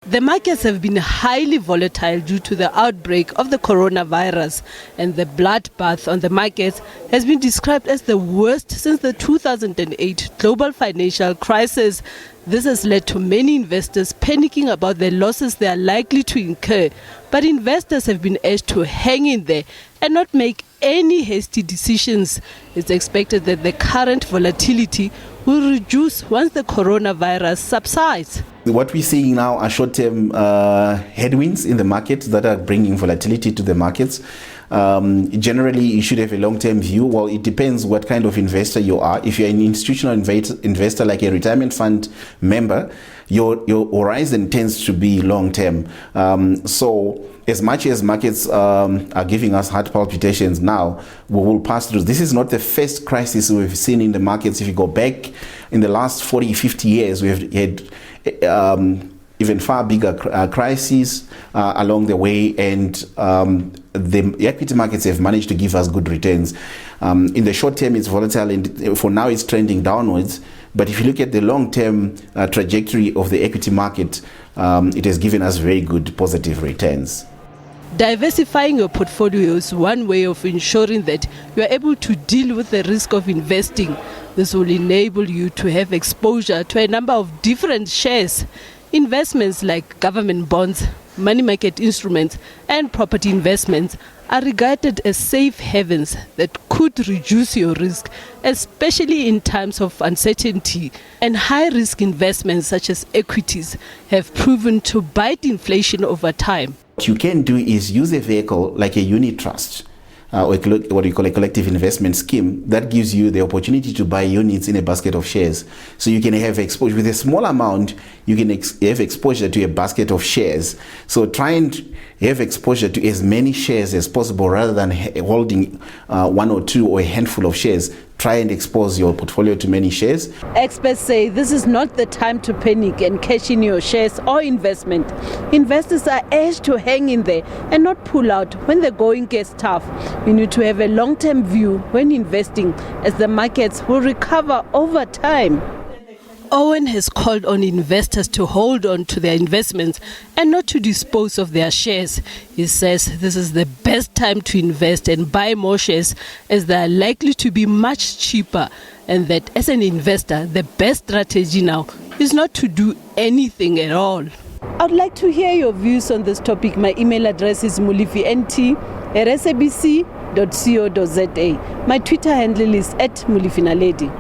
The markets have been highly volatile due to the outbreak of the coronavirus, and the bloodbath on the markets has been described as the worst since the 2008 global financial crisis. This has led to many investors panicking about the losses they are likely to incur, but investors have been urged to hang in there and not make any hasty decisions. It's expected that the current volatility will reduce once the coronavirus subsides. What we're seeing now are short-term headwinds in the market that are bringing volatility to the markets. Generally, you should have a long-term view. Well, it depends what kind of investor you are. If you're an institutional investor like a retirement fund member, your horizon tends to be long-term. So as much as markets are giving us heart palpitations now, we will pass through. This is not the first crisis we've seen in the markets. If you go back in the last 40, 50 years, we've had even far bigger crises along the way, and the equity markets have managed to give us good returns. In the short term, it's volatile, and for now it's trending downwards. But if you look at the long-term trajectory of the equity market, it has given us very good positive returns. Diversifying your portfolio is one way of ensuring that you are able to deal with the risk of investing. This will enable you to have exposure to a number of different shares. Investments like government bonds, money market instruments, and property investments are regarded as safe havens that could reduce your risk, especially in times of uncertainty. And high-risk investments such as equities have proven to bite inflation over time. What you can do is use a vehicle like a unit trust, or what we call a collective investment scheme, that gives you the opportunity to buy units in a basket of shares. So you can have exposure with a small amount. You can have exposure to a basket of shares. So try and have exposure to as many shares as possible rather than holding one or two or a handful of shares. Try and expose your portfolio to many shares. Experts say this is not the time to panic and cash in your shares or investment. Investors are urged to hang in there and not pull out when the going gets tough. You need to have a long-term view when investing, as the markets will recover over time. Owen has called on investors to hold on to their investments and not to dispose of their shares. He says this is the best time to invest and buy more shares, as they are likely to be much cheaper, and that as an investor, the best strategy now is not to do anything at all. I'd like to hear your views on this topic. My email address is mulifint@sabc.co.za. My Twitter handle is @mulifinaledi.